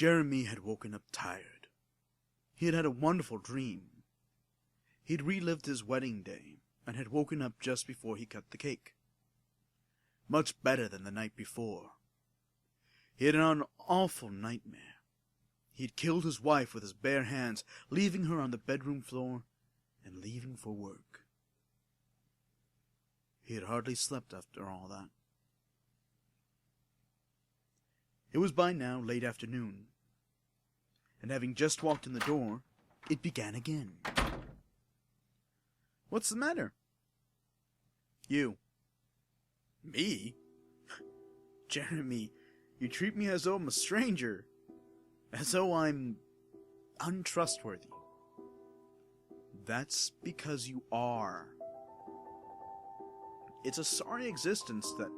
Jeremy had woken up tired. He had had a wonderful dream. He'd relived his wedding day and had woken up just before he cut the cake. Much better than the night before. He had an awful nightmare. He had killed his wife with his bare hands, leaving her on the bedroom floor and leaving for work. He had hardly slept after all that. It was by now late afternoon, and having just walked in the door, it began again. "What's the matter?" "You." "Me?" "Jeremy, you treat me as though I'm a stranger, as though I'm untrustworthy." "That's because you are. It's a sorry existence that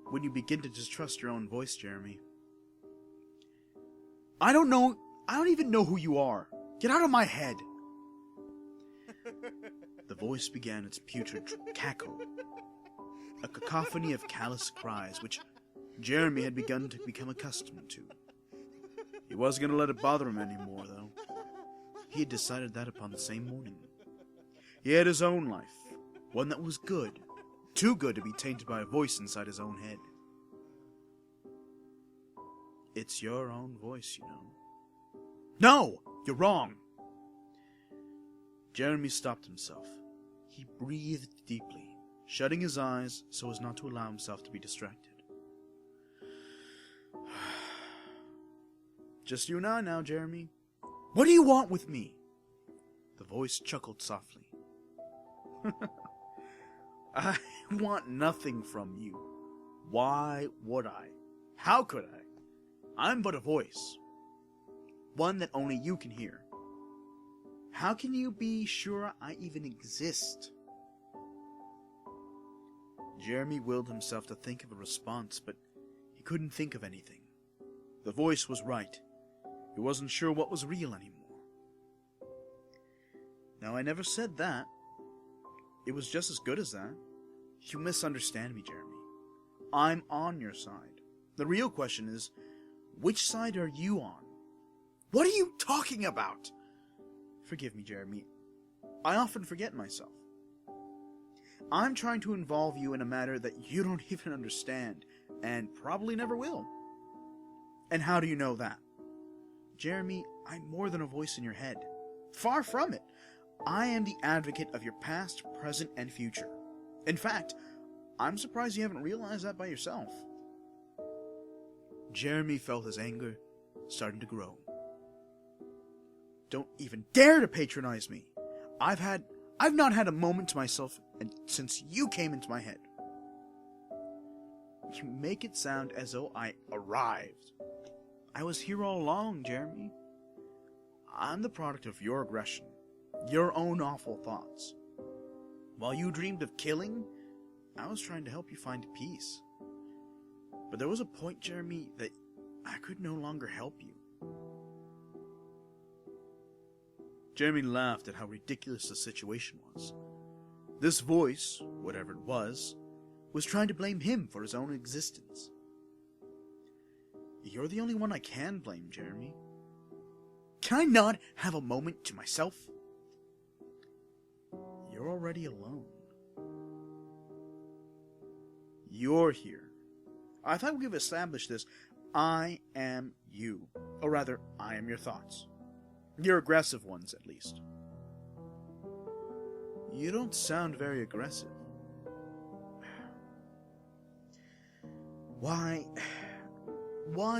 when you begin to distrust your own voice, Jeremy." I don't even know who you are. Get out of my head." The voice began its putrid cackle, a cacophony of callous cries which Jeremy had begun to become accustomed to. He wasn't going to let it bother him anymore, though. He had decided that upon the same morning. He had his own life, one that was good, too good to be tainted by a voice inside his own head. It's your own voice, you know. "No! You're wrong!" Jeremy stopped himself. He breathed deeply, shutting his eyes so as not to allow himself to be distracted. "Just you and I now, Jeremy. What do you want with me?" The voice chuckled softly. "I want nothing from you. Why would I? How could I? I'm but a voice, one that only you can hear. How can you be sure I even exist?" Jeremy willed himself to think of a response, but he couldn't think of anything. The voice was right. He wasn't sure what was real anymore. "Now, I never said that. It was just as good as that. You misunderstand me, Jeremy. I'm on your side. The real question is, which side are you on?" "What are you talking about?" "Forgive me, Jeremy. I often forget myself. I'm trying to involve you in a matter that you don't even understand, and probably never will." "And how do you know that?" "Jeremy, I'm more than a voice in your head. Far from it. I am the advocate of your past, present, and future. In fact, I'm surprised you haven't realized that by yourself." Jeremy felt his anger starting to grow. "Don't even dare to patronize me. I've not had a moment to myself since you came into my head. You make it sound as though I arrived. I was here all along, Jeremy. I'm the product of your aggression, your own awful thoughts. While you dreamed of killing, I was trying to help you find peace. But there was a point, Jeremy, that I could no longer help you." Jeremy laughed at how ridiculous the situation was. This voice, whatever it was trying to blame him for his own existence. "You're the only one I can blame, Jeremy. Can I not have a moment to myself?" "You're already alone. You're here. I thought we've established this. I am you. Or rather, I am your thoughts. Your aggressive ones, at least." "You don't sound very aggressive." Why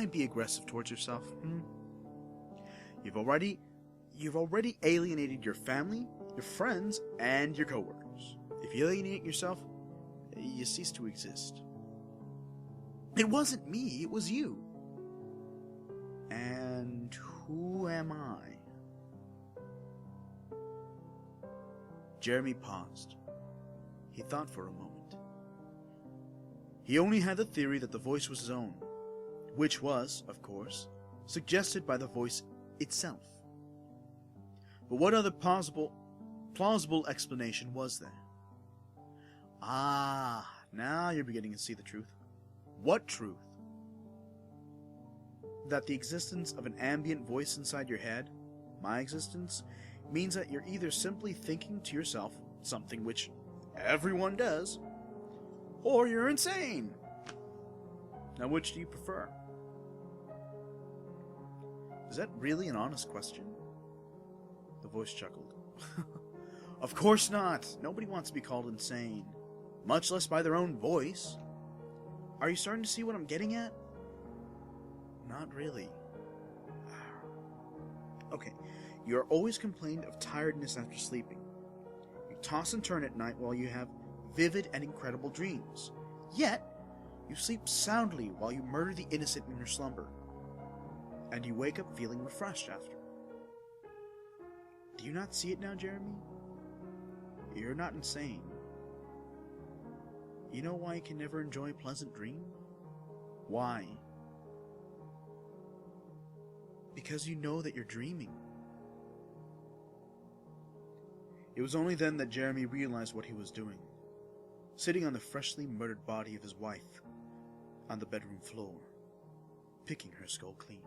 be aggressive towards yourself? You've already alienated your family, your friends, and your coworkers. If you alienate yourself, you cease to exist. It wasn't me, it was you. And who am I? Jeremy paused. He thought for a moment. He only had the theory that the voice was his own, which was, of course, suggested by the voice itself. But what other plausible explanation was there? Ah, now you're beginning to see the truth. What truth? that the existence of an ambient voice inside your head, my existence, means that you're either simply thinking to yourself something which everyone does, or you're insane. Now, which do you prefer? Is that really an honest question? The voice chuckled. Of course not. Nobody wants to be called insane, much less by their own voice. Are you starting to see what I'm getting at? Not really. Okay, you are always complained of tiredness after sleeping. You toss and turn at night while you have vivid and incredible dreams. Yet, you sleep soundly while you murder the innocent in your slumber. And you wake up feeling refreshed after. Do you not see it now, Jeremy? You're not insane. You know why you can never enjoy a pleasant dream? Why? Because you know that you're dreaming. It was only then that Jeremy realized what he was doing. Sitting on the freshly murdered body of his wife on the bedroom floor, picking her skull clean.